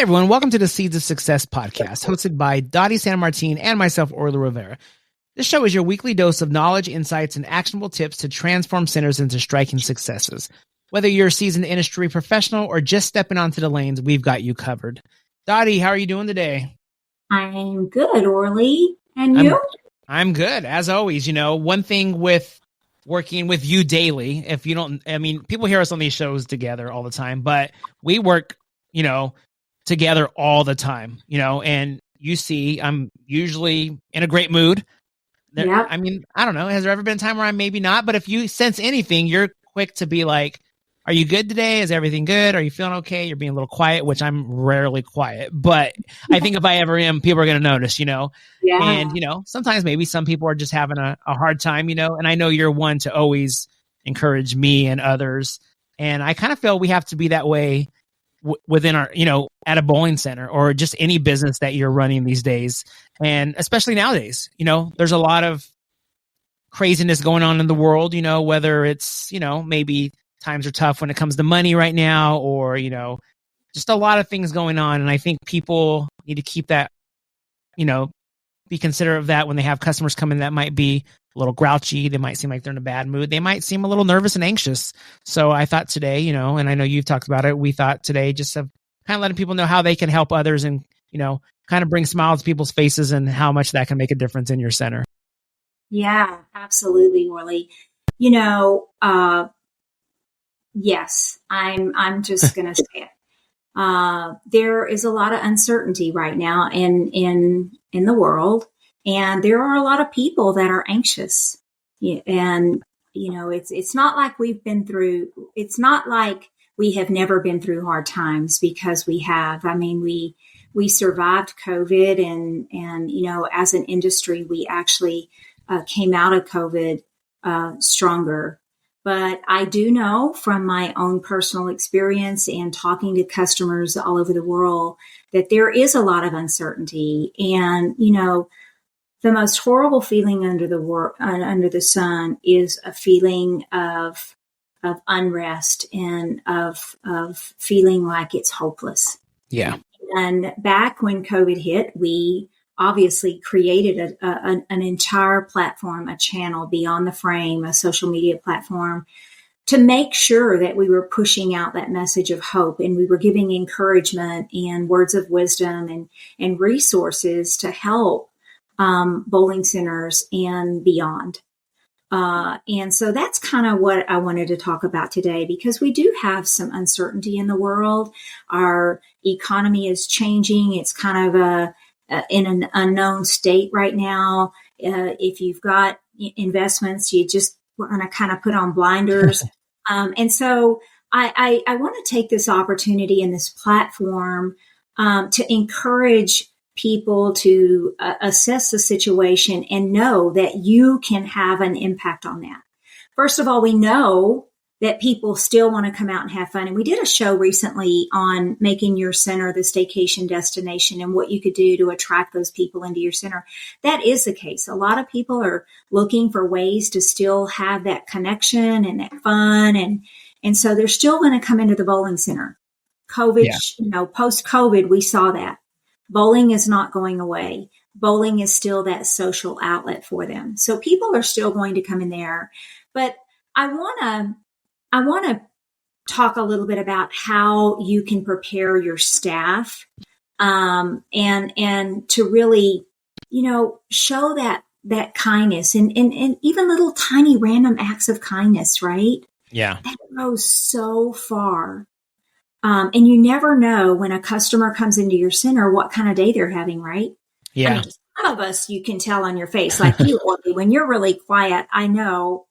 everyone. Welcome to the Seeds of Success podcast, hosted by Dottie San Martin and myself, Orly Rivera. This show is your weekly dose of knowledge, insights, and actionable tips to transform centers into striking successes. Whether you're a seasoned industry professional or just stepping onto the lanes, we've got you covered. Dottie, how are you doing today? I'm good, Orly. And you? I'm good, as always. You know, one thing with working with you daily, if you don't, I mean, people hear us on these shows together all the time, but we work, together all the time, and you see, I'm usually in a great mood. Yeah. I mean, I don't know. Has there ever been a time where I'm maybe not? But if you sense anything, you're quick to be like, are you good today? Is everything good? Are you feeling okay? You're being a little quiet, which I'm rarely quiet. But I think if I ever am, people are going to notice, Yeah. And, sometimes maybe some people are just having a hard time, and I know you're one to always encourage me and others. And I kind of feel we have to be that way within our, at a bowling center or just any business that you're running these days. And especially nowadays, there's a lot of craziness going on in the world, whether it's, maybe times are tough when it comes to money right now, or, just a lot of things going on. And I think people need to keep that, be considerate of that when they have customers come in that might be a little grouchy. They might seem like they're in a bad mood. They might seem a little nervous and anxious. So I thought today, and I know you've talked about it, we thought today just of kind of letting people know how they can help others and, kind of bring smiles to people's faces and how much that can make a difference in your center. Yeah, absolutely, Orly. Yes, I'm just going to say it. There is a lot of uncertainty right now in the world, and there are a lot of people that are anxious. And it's not like it's not like we have never been through hard times, because we have. I mean, we survived COVID, and as an industry, we actually came out of COVID stronger. But I do know from my own personal experience and talking to customers all over the world that there is a lot of uncertainty. And, the most horrible feeling under the sun is a feeling of unrest and of feeling like it's hopeless. Yeah. And back when COVID hit, we obviously created an entire platform, a channel Beyond the Frame, a social media platform, to make sure that we were pushing out that message of hope, and we were giving encouragement and words of wisdom and resources to help bowling centers and beyond. And so that's kind of what I wanted to talk about today, because we do have some uncertainty in the world. Our economy is changing. It's kind of in an unknown state right now. If you've got investments, you just want to kind of put on blinders. And so I want to take this opportunity and this platform to encourage people to assess the situation and know that you can have an impact on that. First of all, we know that people still want to come out and have fun. And we did a show recently on making your center the staycation destination and what you could do to attract those people into your center. That is the case. A lot of people are looking for ways to still have that connection and that fun. And so they're still going to come into the bowling center. COVID, post-COVID, we saw that. Bowling is not going away. Bowling is still that social outlet for them. So people are still going to come in there. But I want to talk a little bit about how you can prepare your staff, and to really, show that kindness and even little tiny random acts of kindness, right? Yeah. That goes so far. And you never know when a customer comes into your center what kind of day they're having, right? Yeah. I mean, some of us, you can tell on your face, like you, Orly, when you're really quiet, I know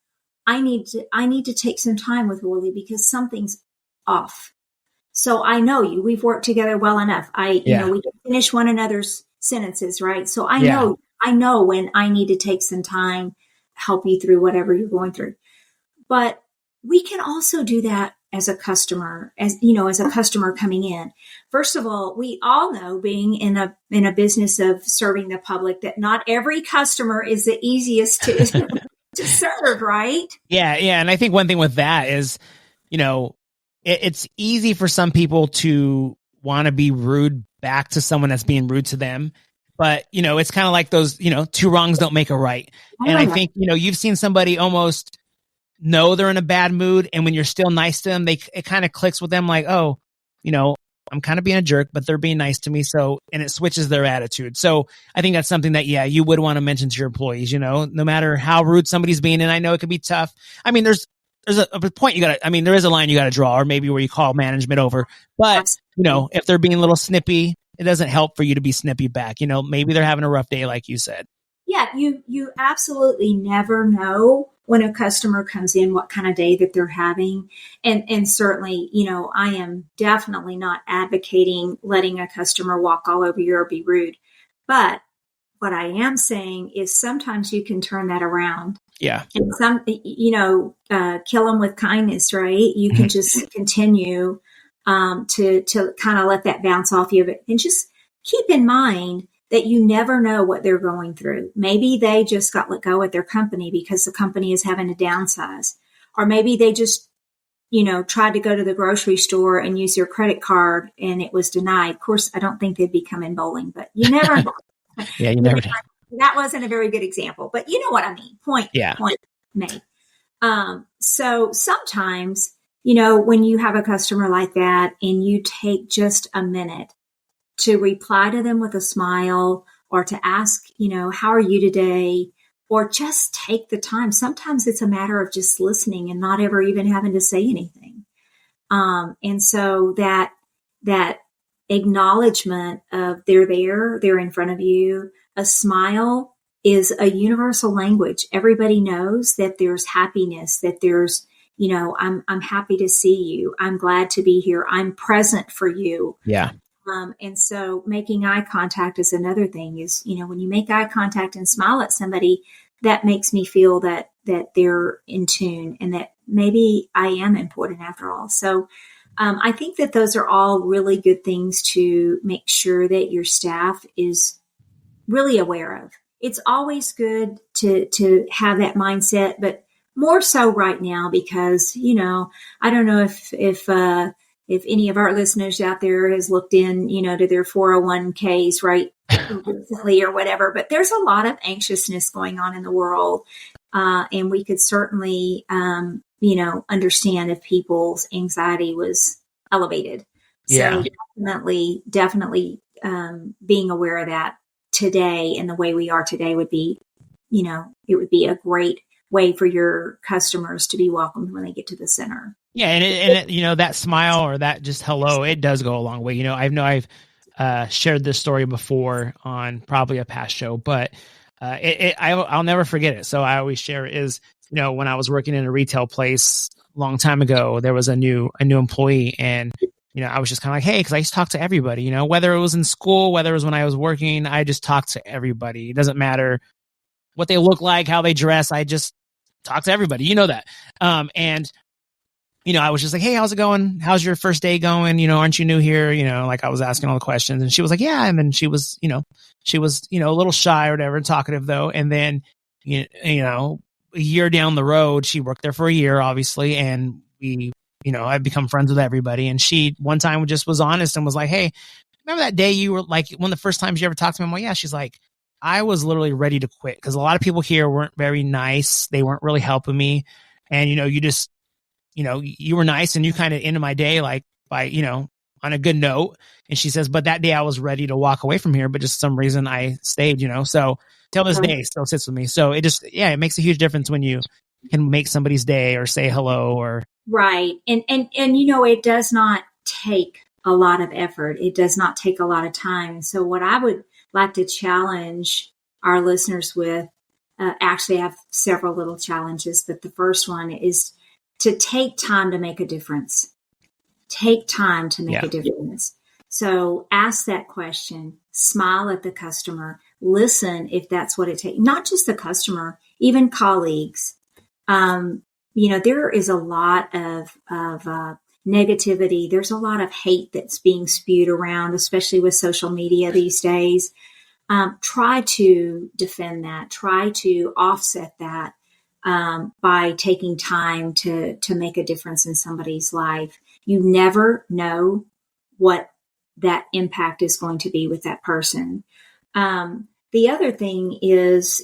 I need to take some time with Orly because something's off. So I know you. We've worked together well enough. We can finish one another's sentences, right? So I know when I need to take some time, help you through whatever you're going through. But we can also do that as a customer, as a customer coming in. First of all, we all know, being in a business of serving the public, that not every customer is the easiest to to serve, right? Yeah. And I think one thing with that is, it's easy for some people to want to be rude back to someone that's being rude to them. But, it's kind of like those, two wrongs don't make a right. And I think, you've seen somebody almost know they're in a bad mood. And when you're still nice to them, it kind of clicks with them like, oh, I'm kind of being a jerk, but they're being nice to me. So, and it switches their attitude. So I think that's something that, you would want to mention to your employees, no matter how rude somebody's being. And I know it can be tough. I mean, there's a point there is a line you got to draw, or maybe where you call management over. But, if they're being a little snippy, it doesn't help for you to be snippy back. Maybe they're having a rough day, like you said. Yeah, you absolutely never know when a customer comes in, what kind of day that they're having. And certainly, I am definitely not advocating letting a customer walk all over you or be rude. But what I am saying is sometimes you can turn that around. Yeah. And kill them with kindness, right? You can just continue to kind of let that bounce off you. And just keep in mind that you never know what they're going through. Maybe they just got let go at their company because the company is having to downsize. Or maybe they just, tried to go to the grocery store and use their credit card and it was denied. Of course, I don't think they'd be coming bowling, but you never know. Yeah, you never know. That wasn't a very good example, but you know what I mean. Point made. So sometimes, when you have a customer like that and you take just a minute to reply to them with a smile or to ask, how are you today? Or just take the time. Sometimes it's a matter of just listening and not ever even having to say anything. And so that acknowledgement of they're there, they're in front of you, a smile is a universal language. Everybody knows that there's happiness, that there's, I'm happy to see you. I'm glad to be here. I'm present for you. Yeah. And so making eye contact is another thing is, when you make eye contact and smile at somebody, that makes me feel that they're in tune and that maybe I am important after all. So I think that those are all really good things to make sure that your staff is really aware of. It's always good to have that mindset, but more so right now because, I don't know if any of our listeners out there has looked in, to their 401ks, right, recently or whatever, but there's a lot of anxiousness going on in the world. And we could certainly, understand if people's anxiety was elevated. Yeah. So definitely being aware of that today and the way we are today would be, it would be a great way for your customers to be welcomed when they get to the center. Yeah. And that smile or that just hello, it does go a long way. I've shared this story before on probably a past show, but I'll never forget it. So I always share it is, when I was working in a retail place a long time ago, there was a new employee and, I was just kind of like, hey, because I used to talk to everybody, whether it was in school, whether it was when I was working, I just talked to everybody. It doesn't matter what they look like, how they dress. I just talk to everybody. You know that. And I was just like, hey, how's it going? How's your first day going? Aren't you new here? Like I was asking all the questions and she was like, yeah. And then she was a little shy or whatever, talkative though. And then, a year down the road, she worked there for a year, obviously. And I've become friends with everybody. And she one time just was honest and was like, hey, remember that day you were like, one of the first times you ever talked to me? I'm like, yeah. She's like, I was literally ready to quit because a lot of people here weren't very nice. They weren't really helping me. And, you just, you were nice and you kind of ended my day like by, on a good note. And she says, but that day I was ready to walk away from here, but just some reason I stayed, so till this day it still sits with me. So it it makes a huge difference when you can make somebody's day or say hello or. Right. And it does not take a lot of effort. It does not take a lot of time. So what I would like to challenge our listeners with, actually I have several little challenges, but the first one is to take time to make a difference. Take time to make a difference. So ask that question, smile at the customer, listen if that's what it takes. Not just the customer, even colleagues. There is a lot of negativity. There's a lot of hate that's being spewed around, especially with social media these days. Try to defend that. Try to offset that by taking time to make a difference in somebody's life. You never know what that impact is going to be with that person. The other thing is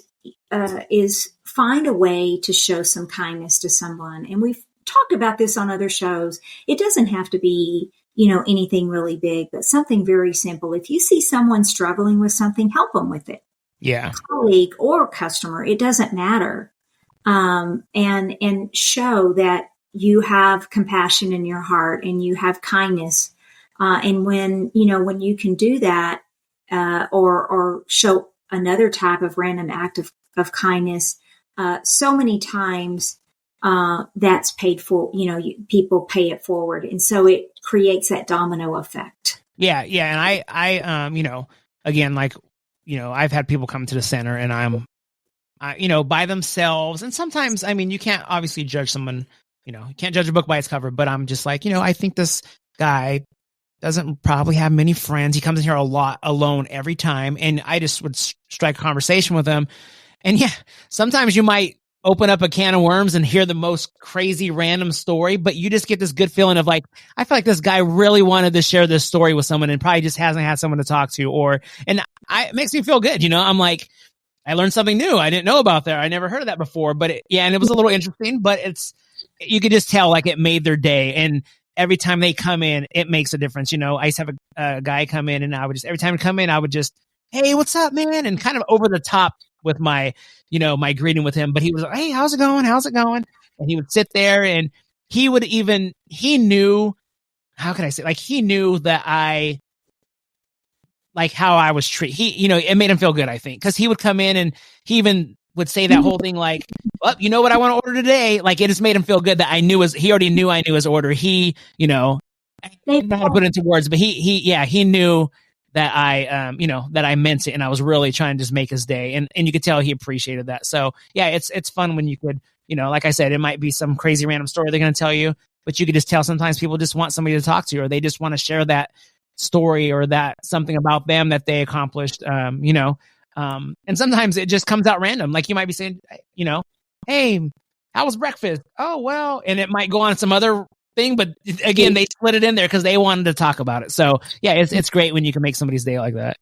find a way to show some kindness to someone. And we've talked about this on other shows. It doesn't have to be, anything really big, but something very simple. If you see someone struggling with something, help them with it. Yeah. Colleague or customer, it doesn't matter. And show that you have compassion in your heart and you have kindness. And when you can do that, or show another type of random act of kindness, so many times, that's paid for, people pay it forward. And so it creates that domino effect. Yeah. Yeah. And I again, I've had people come to the center and I'm, by themselves. And sometimes, you can't obviously judge someone, you can't judge a book by its cover, but I'm just like, I think this guy doesn't probably have many friends. He comes in here a lot alone every time. And I just would strike a conversation with him. And yeah, sometimes you might open up a can of worms and hear the most crazy random story, but you just get this good feeling of like, I feel like this guy really wanted to share this story with someone and probably just hasn't had someone to talk to, it makes me feel good. I'm like, I learned something new I didn't know about there. I never heard of that before, but and it was a little interesting, but you could just tell like it made their day. And every time they come in, it makes a difference. I used to have a guy come in and I would just, every time he come in, I would just, hey, what's up, man? And kind of over the top with my, my greeting with him. But he was like, hey, how's it going? How's it going? And he would sit there and he knew, how can I say, like, he knew that how I was treated. It made him feel good, I think. Cause he would come in and he even would say that whole thing like, well, you know what I want to order today? Like, it just made him feel good that he already knew I knew his order. He, I don't know how to put it into words, but he knew that that I meant it and I was really trying to just make his day. And you could tell he appreciated that. So yeah, it's fun when you could, like I said, it might be some crazy random story they're going to tell you, but you could just tell sometimes people just want somebody to talk to, or they just want to share that story or that something about them that they accomplished, and sometimes it just comes out random. Like you might be saying, hey, how was breakfast? Oh, well, and it might go on some other thing, but again, they split it in there because they wanted to talk about it. So yeah, it's great when you can make somebody's day like that.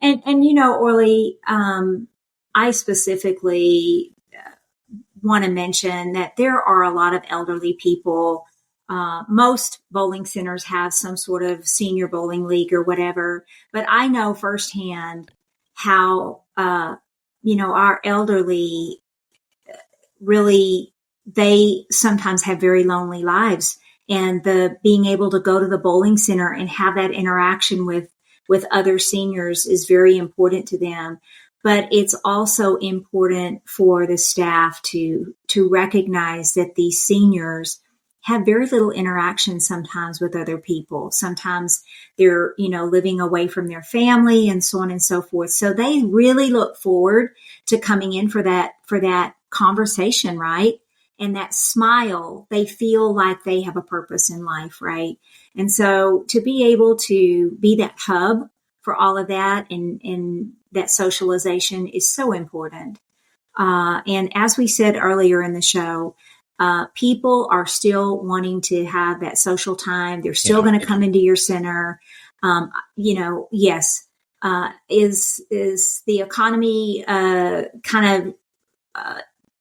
And Orly, I specifically want to mention that there are a lot of elderly people. Most bowling centers have some sort of senior bowling league or whatever, but I know firsthand how, our elderly really, they sometimes have very lonely lives, and being able to go to the bowling center and have that interaction with other seniors is very important to them. But it's also important for the staff to recognize that these seniors have very little interaction sometimes with other people. Sometimes they're, living away from their family and so on and so forth. So they really look forward to coming in for that conversation, right? And that smile, they feel like they have a purpose in life, right? And so to be able to be that hub for all of that and that socialization is so important. And as we said earlier in the show, people are still wanting to have that social time. They're still going to come into your center. Yes. Is the economy kind of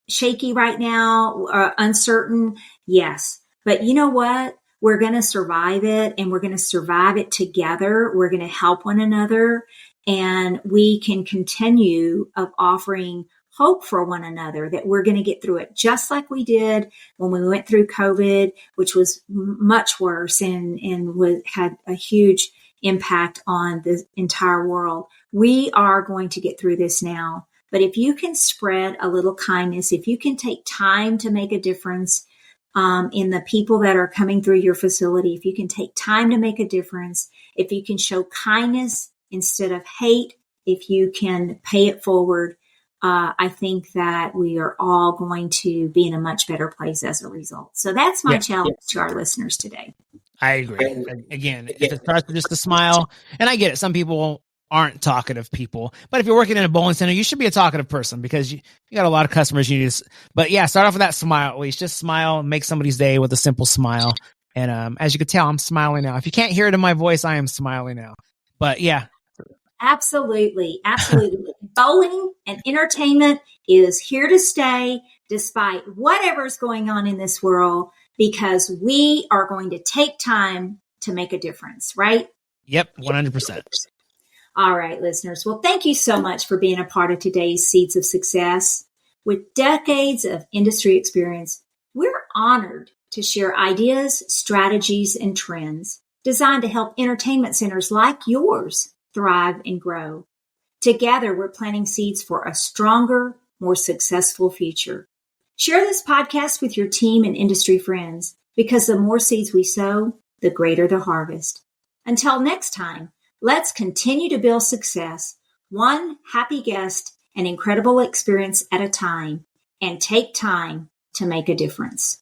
shaky right now or uncertain? Yes. But you know what? We're going to survive it, and we're going to survive it together. We're going to help one another, and we can continue of offering hope for one another that we're going to get through it, just like we did when we went through COVID, which was much worse and had a huge impact on the entire world. We are going to get through this now. But if you can spread a little kindness, if you can take time to make a difference in the people that are coming through your facility, if you can take time to make a difference, if you can show kindness instead of hate, if you can pay it forward, I think that we are all going to be in a much better place as a result. So that's my challenge to our listeners today. I agree. Again, if it starts with just a smile, and I get it, some people aren't talkative people, but if you're working in a bowling center, you should be a talkative person because you got a lot of customers you use. But yeah, start off with that smile at least. Just smile and make somebody's day with a simple smile. And as you can tell, I'm smiling now. If you can't hear it in my voice, I am smiling now. But yeah. Absolutely. Absolutely. Bowling and entertainment is here to stay despite whatever's going on in this world, because we are going to take time to make a difference, right? Yep, 100%. All right, listeners. Well, thank you so much for being a part of today's Seeds of Success. With decades of industry experience, we're honored to share ideas, strategies, and trends designed to help entertainment centers like yours thrive and grow. Together, we're planting seeds for a stronger, more successful future. Share this podcast with your team and industry friends, because the more seeds we sow, the greater the harvest. Until next time, let's continue to build success, one happy guest and incredible experience at a time, and take time to make a difference.